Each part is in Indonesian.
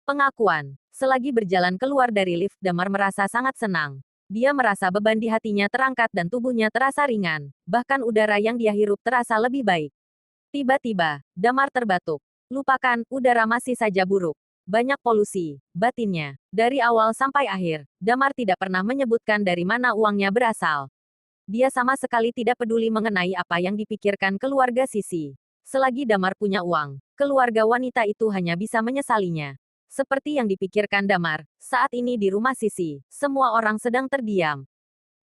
Pengakuan. Selagi berjalan keluar dari lift, Damar merasa sangat senang. Dia merasa beban di hatinya terangkat dan tubuhnya terasa ringan. Bahkan udara yang dia hirup terasa lebih baik. Tiba-tiba, Damar terbatuk. Lupakan, udara masih saja buruk. Banyak polusi, batinnya. Dari awal sampai akhir, Damar tidak pernah menyebutkan dari mana uangnya berasal. Dia sama sekali tidak peduli mengenai apa yang dipikirkan keluarga Sisi. Selagi Damar punya uang, keluarga wanita itu hanya bisa menyesalinya. Seperti yang dipikirkan Damar, saat ini di rumah Sisi, semua orang sedang terdiam.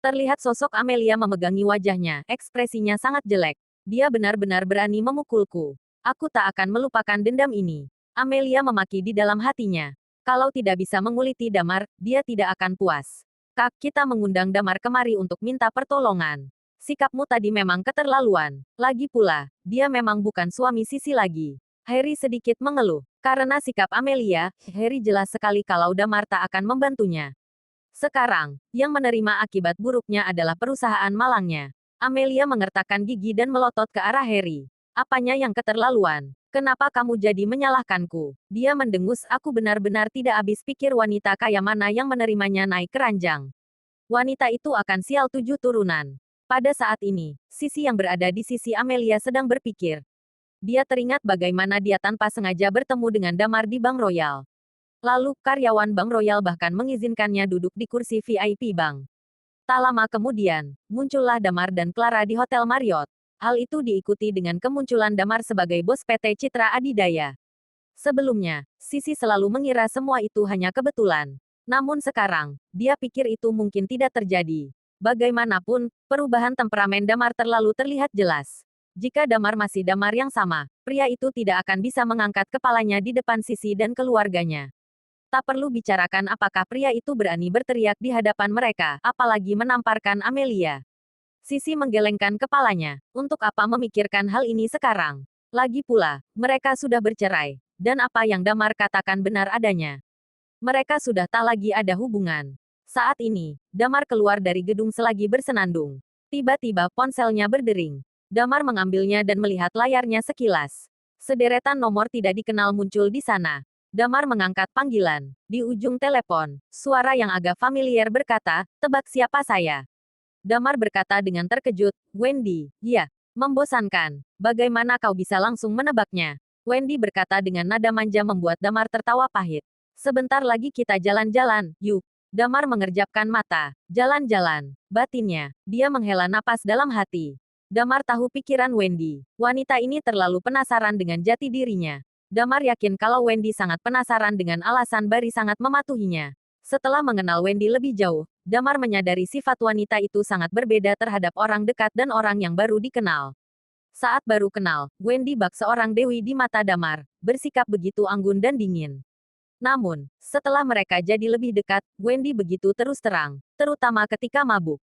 Terlihat sosok Amelia memegangi wajahnya, ekspresinya sangat jelek. Dia benar-benar berani memukulku. Aku tak akan melupakan dendam ini. Amelia memaki di dalam hatinya. Kalau tidak bisa menguliti Damar, dia tidak akan puas. Kak, kita mengundang Damar kemari untuk minta pertolongan. Sikapmu tadi memang keterlaluan. Lagi pula, dia memang bukan suami Sisi lagi. Harry sedikit mengeluh. Karena sikap Amelia, Harry jelas sekali kalau Damar tak akan membantunya. Sekarang, yang menerima akibat buruknya adalah perusahaan malangnya. Amelia mengertakkan gigi dan melotot ke arah Harry. Apanya yang keterlaluan? Kenapa kamu jadi menyalahkanku? Dia mendengus, aku benar-benar tidak habis pikir wanita kaya mana yang menerimanya naik keranjang. Wanita itu akan sial 7 turunan. Pada saat ini, Sisi yang berada di sisi Amelia sedang berpikir. Dia teringat bagaimana dia tanpa sengaja bertemu dengan Damar di Bank Royal. Lalu, karyawan Bank Royal bahkan mengizinkannya duduk di kursi VIP bank. Tak lama kemudian, muncullah Damar dan Clara di Hotel Marriott. Hal itu diikuti dengan kemunculan Damar sebagai bos PT Citra Adidaya. Sebelumnya, Sisi selalu mengira semua itu hanya kebetulan. Namun sekarang, dia pikir itu mungkin tidak terjadi. Bagaimanapun, perubahan temperamen Damar terlalu terlihat jelas. Jika Damar masih Damar yang sama, pria itu tidak akan bisa mengangkat kepalanya di depan Sisi dan keluarganya. Tak perlu bicarakan apakah pria itu berani berteriak di hadapan mereka, apalagi menamparkan Amelia. Sisi menggelengkan kepalanya. Untuk apa memikirkan hal ini sekarang? Lagi pula, mereka sudah bercerai. Dan apa yang Damar katakan benar adanya. Mereka sudah tak lagi ada hubungan. Saat ini, Damar keluar dari gedung selagi bersenandung. Tiba-tiba ponselnya berdering. Damar mengambilnya dan melihat layarnya sekilas. Sederetan nomor tidak dikenal muncul di sana. Damar mengangkat panggilan. Di ujung telepon, suara yang agak familiar berkata, tebak siapa saya. Damar berkata dengan terkejut, Wendy, ya, membosankan. Bagaimana kau bisa langsung menebaknya? Wendy berkata dengan nada manja membuat Damar tertawa pahit. Sebentar lagi kita jalan-jalan, yuk. Damar mengerjapkan mata. Jalan-jalan. Batinnya, dia menghela napas dalam hati. Damar tahu pikiran Wendy. Wanita ini terlalu penasaran dengan jati dirinya. Damar yakin kalau Wendy sangat penasaran dengan alasan Bari sangat mematuhinya. Setelah mengenal Wendy lebih jauh, Damar menyadari sifat wanita itu sangat berbeda terhadap orang dekat dan orang yang baru dikenal. Saat baru kenal, Wendy bak seorang dewi di mata Damar, bersikap begitu anggun dan dingin. Namun, setelah mereka jadi lebih dekat, Wendy begitu terus terang, terutama ketika mabuk.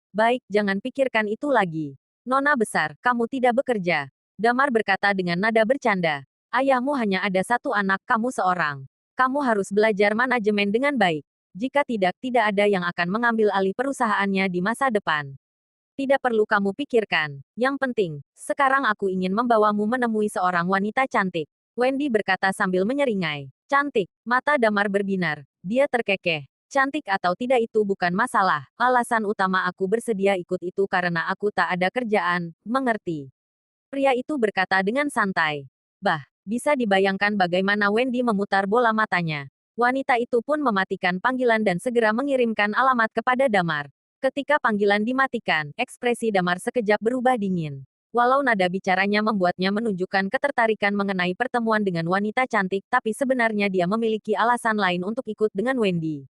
Baik, jangan pikirkan itu lagi. Nona besar, kamu tidak bekerja. Damar berkata dengan nada bercanda. Ayahmu hanya ada satu anak, kamu seorang. Kamu harus belajar manajemen dengan baik. Jika tidak, tidak ada yang akan mengambil alih perusahaannya di masa depan. Tidak perlu kamu pikirkan. Yang penting, sekarang aku ingin membawamu menemui seorang wanita cantik. Wendy berkata sambil menyeringai. Cantik. Mata Damar berbinar. Dia terkekeh. Cantik atau tidak itu bukan masalah. Alasan utama aku bersedia ikut itu karena aku tak ada kerjaan, mengerti. Pria itu berkata dengan santai. Bah, bisa dibayangkan bagaimana Wendy memutar bola matanya. Wanita itu pun mematikan panggilan dan segera mengirimkan alamat kepada Damar. Ketika panggilan dimatikan, ekspresi Damar sekejap berubah dingin. Walau nada bicaranya membuatnya menunjukkan ketertarikan mengenai pertemuan dengan wanita cantik, tapi sebenarnya dia memiliki alasan lain untuk ikut dengan Wendy.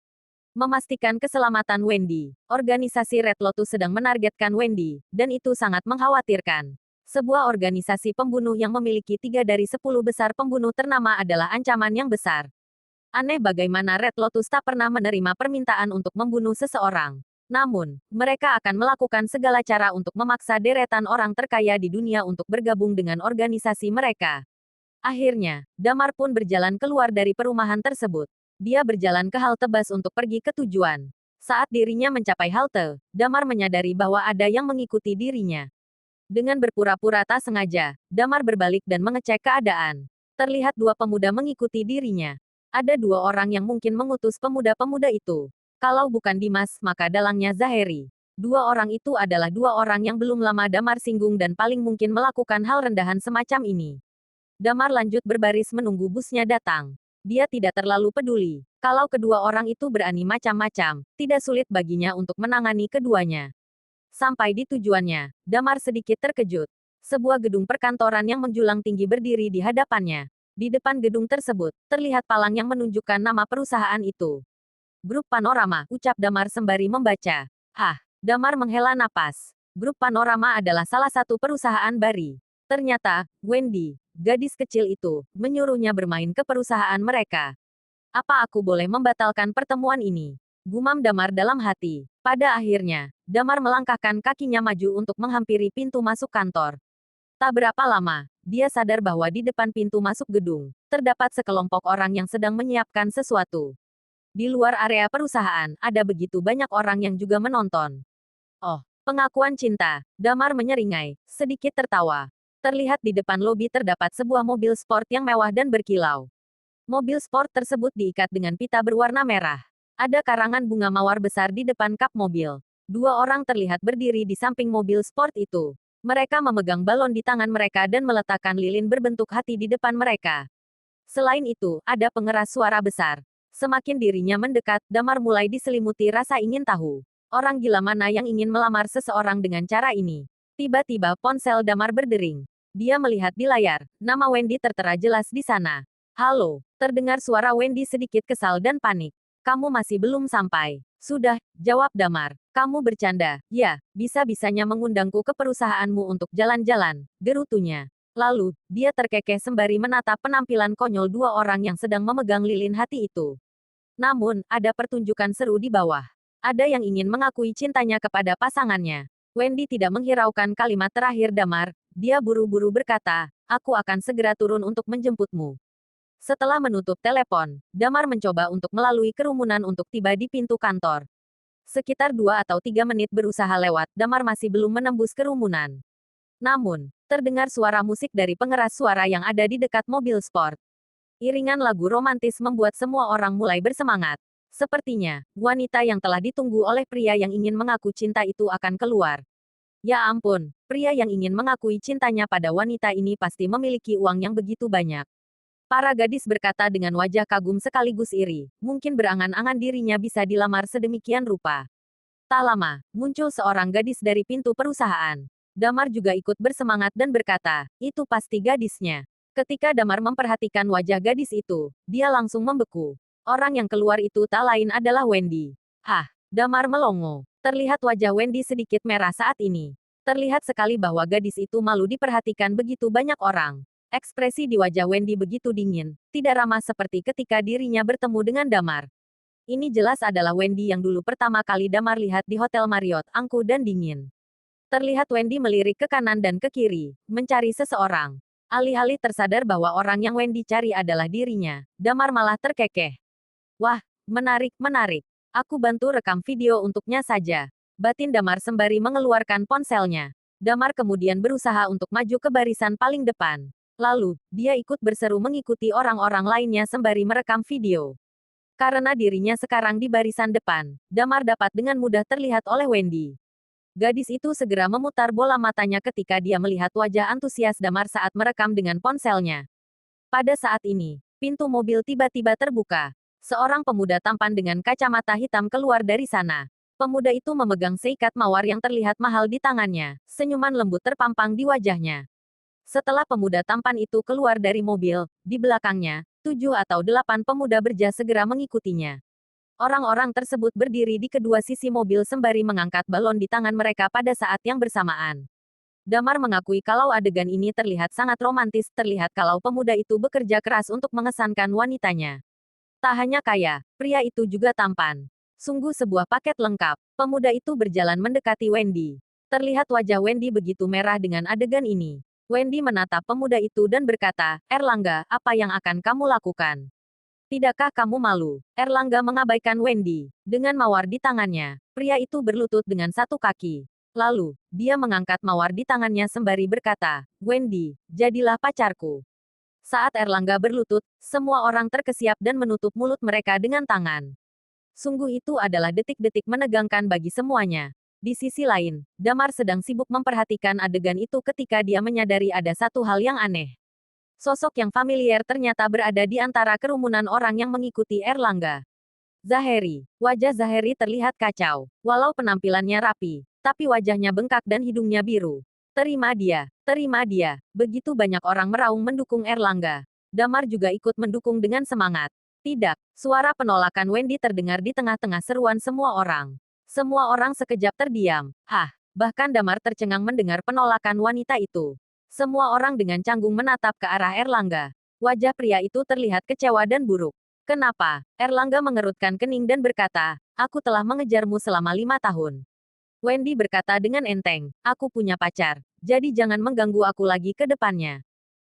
Memastikan keselamatan Wendy. Organisasi Red Lotus sedang menargetkan Wendy, dan itu sangat mengkhawatirkan. Sebuah organisasi pembunuh yang memiliki 3 dari 10 besar pembunuh ternama adalah ancaman yang besar. Aneh bagaimana Red Lotus tak pernah menerima permintaan untuk membunuh seseorang. Namun, mereka akan melakukan segala cara untuk memaksa deretan orang terkaya di dunia untuk bergabung dengan organisasi mereka. Akhirnya, Damar pun berjalan keluar dari perumahan tersebut. Dia berjalan ke halte bus untuk pergi ke tujuan. Saat dirinya mencapai halte, Damar menyadari bahwa ada yang mengikuti dirinya. Dengan berpura-pura tak sengaja, Damar berbalik dan mengecek keadaan. Terlihat 2 pemuda mengikuti dirinya. Ada dua orang yang mungkin mengutus pemuda-pemuda itu. Kalau bukan Dimas, maka dalangnya Zaheri. Dua orang itu adalah dua orang yang belum lama Damar singgung dan paling mungkin melakukan hal rendahan semacam ini. Damar lanjut berbaris menunggu busnya datang. Dia tidak terlalu peduli. Kalau kedua orang itu berani macam-macam, tidak sulit baginya untuk menangani keduanya. Sampai di tujuannya, Damar sedikit terkejut. Sebuah gedung perkantoran yang menjulang tinggi berdiri di hadapannya. Di depan gedung tersebut, terlihat palang yang menunjukkan nama perusahaan itu. Grup Panorama, ucap Damar sembari membaca. Hah, Damar menghela napas. Grup Panorama adalah salah satu perusahaan Bari. Ternyata, Wendy, gadis kecil itu, menyuruhnya bermain ke perusahaan mereka. Apa aku boleh membatalkan pertemuan ini? Gumam Damar dalam hati. Pada akhirnya, Damar melangkahkan kakinya maju untuk menghampiri pintu masuk kantor. Tak berapa lama, dia sadar bahwa di depan pintu masuk gedung, terdapat sekelompok orang yang sedang menyiapkan sesuatu. Di luar area perusahaan, ada begitu banyak orang yang juga menonton. Oh, pengakuan cinta. Damar menyeringai, sedikit tertawa. Terlihat di depan lobi terdapat sebuah mobil sport yang mewah dan berkilau. Mobil sport tersebut diikat dengan pita berwarna merah. Ada karangan bunga mawar besar di depan kap mobil. Dua orang terlihat berdiri di samping mobil sport itu. Mereka memegang balon di tangan mereka dan meletakkan lilin berbentuk hati di depan mereka. Selain itu, ada pengeras suara besar. Semakin dirinya mendekat, Damar mulai diselimuti rasa ingin tahu. Orang gila mana yang ingin melamar seseorang dengan cara ini? Tiba-tiba ponsel Damar berdering. Dia melihat di layar, nama Wendy tertera jelas di sana. Halo, terdengar suara Wendy sedikit kesal dan panik. Kamu masih belum sampai. Sudah, jawab Damar. Kamu bercanda. Ya, bisa-bisanya mengundangku ke perusahaanmu untuk jalan-jalan, gerutunya. Lalu, dia terkekeh sembari menatap penampilan konyol dua orang yang sedang memegang lilin hati itu. Namun, ada pertunjukan seru di bawah. Ada yang ingin mengakui cintanya kepada pasangannya. Wendy tidak menghiraukan kalimat terakhir Damar. Dia buru-buru berkata, aku akan segera turun untuk menjemputmu. Setelah menutup telepon, Damar mencoba untuk melalui kerumunan untuk tiba di pintu kantor. Sekitar 2 atau 3 menit berusaha lewat, Damar masih belum menembus kerumunan. Namun, terdengar suara musik dari pengeras suara yang ada di dekat mobil sport. Iringan lagu romantis membuat semua orang mulai bersemangat. Sepertinya, wanita yang telah ditunggu oleh pria yang ingin mengaku cinta itu akan keluar. Ya ampun, pria yang ingin mengakui cintanya pada wanita ini pasti memiliki uang yang begitu banyak. Para gadis berkata dengan wajah kagum sekaligus iri, mungkin berangan-angan dirinya bisa dilamar sedemikian rupa. Tak lama, muncul seorang gadis dari pintu perusahaan. Damar juga ikut bersemangat dan berkata, itu pasti gadisnya. Ketika Damar memperhatikan wajah gadis itu, dia langsung membeku. Orang yang keluar itu tak lain adalah Wendy. Hah, Damar melongo. Terlihat wajah Wendy sedikit merah saat ini. Terlihat sekali bahwa gadis itu malu diperhatikan begitu banyak orang. Ekspresi di wajah Wendy begitu dingin, tidak ramah seperti ketika dirinya bertemu dengan Damar. Ini jelas adalah Wendy yang dulu pertama kali Damar lihat di Hotel Marriott, angkuh dan dingin. Terlihat Wendy melirik ke kanan dan ke kiri, mencari seseorang. Alih-alih tersadar bahwa orang yang Wendy cari adalah dirinya, Damar malah terkekeh. Wah, menarik, menarik. Aku bantu rekam video untuknya saja. Batin Damar sembari mengeluarkan ponselnya. Damar kemudian berusaha untuk maju ke barisan paling depan. Lalu, dia ikut berseru mengikuti orang-orang lainnya sembari merekam video. Karena dirinya sekarang di barisan depan, Damar dapat dengan mudah terlihat oleh Wendy. Gadis itu segera memutar bola matanya ketika dia melihat wajah antusias Damar saat merekam dengan ponselnya. Pada saat ini, pintu mobil tiba-tiba terbuka. Seorang pemuda tampan dengan kacamata hitam keluar dari sana. Pemuda itu memegang seikat mawar yang terlihat mahal di tangannya. Senyuman lembut terpampang di wajahnya. Setelah pemuda tampan itu keluar dari mobil, di belakangnya, 7 atau 8 pemuda berjas segera mengikutinya. Orang-orang tersebut berdiri di kedua sisi mobil sembari mengangkat balon di tangan mereka pada saat yang bersamaan. Damar mengakui kalau adegan ini terlihat sangat romantis, terlihat kalau pemuda itu bekerja keras untuk mengesankan wanitanya. Tak hanya kaya, pria itu juga tampan. Sungguh sebuah paket lengkap. Pemuda itu berjalan mendekati Wendy. Terlihat wajah Wendy begitu merah dengan adegan ini. Wendy menatap pemuda itu dan berkata, Erlangga, apa yang akan kamu lakukan? Tidakkah kamu malu? Erlangga mengabaikan Wendy. Dengan mawar di tangannya, pria itu berlutut dengan satu kaki. Lalu, dia mengangkat mawar di tangannya sembari berkata, Wendy, jadilah pacarku. Saat Erlangga berlutut, semua orang terkesiap dan menutup mulut mereka dengan tangan. Sungguh itu adalah detik-detik menegangkan bagi semuanya. Di sisi lain, Damar sedang sibuk memperhatikan adegan itu ketika dia menyadari ada satu hal yang aneh. Sosok yang familiar ternyata berada di antara kerumunan orang yang mengikuti Erlangga. Zaheri. Wajah Zaheri terlihat kacau. Walau penampilannya rapi, tapi wajahnya bengkak dan hidungnya biru. Terima dia, terima dia. Begitu banyak orang meraung mendukung Erlangga. Damar juga ikut mendukung dengan semangat. Tidak, suara penolakan Wendy terdengar di tengah-tengah seruan semua orang. Semua orang sekejap terdiam. Hah, bahkan Damar tercengang mendengar penolakan wanita itu. Semua orang dengan canggung menatap ke arah Erlangga. Wajah pria itu terlihat kecewa dan buruk. Kenapa? Erlangga mengerutkan kening dan berkata, aku telah mengejarmu selama 5 tahun. Wendy berkata dengan enteng, aku punya pacar, jadi jangan mengganggu aku lagi ke depannya.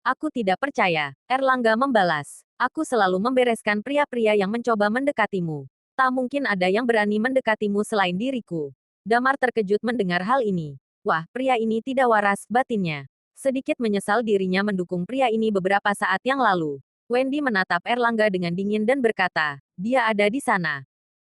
Aku tidak percaya, Erlangga membalas. Aku selalu membereskan pria-pria yang mencoba mendekatimu. Tak mungkin ada yang berani mendekatimu selain diriku. Damar terkejut mendengar hal ini. Wah, pria ini tidak waras, batinnya. Sedikit menyesal dirinya mendukung pria ini beberapa saat yang lalu. Wendy menatap Erlangga dengan dingin dan berkata, dia ada di sana.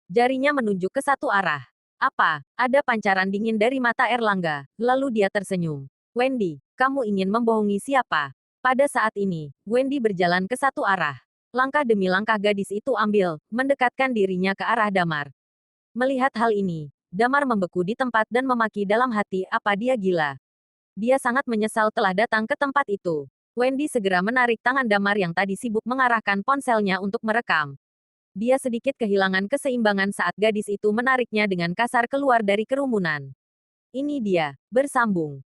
Jarinya menunjuk ke satu arah. Apa? Ada pancaran dingin dari mata Erlangga, lalu dia tersenyum. Wendy, kamu ingin membohongi siapa? Pada saat ini, Wendy berjalan ke satu arah. Langkah demi langkah gadis itu ambil, mendekatkan dirinya ke arah Damar. Melihat hal ini, Damar membeku di tempat dan memaki dalam hati apa dia gila. Dia sangat menyesal telah datang ke tempat itu. Wendy segera menarik tangan Damar yang tadi sibuk mengarahkan ponselnya untuk merekam. Dia sedikit kehilangan keseimbangan saat gadis itu menariknya dengan kasar keluar dari kerumunan. Ini dia, bersambung.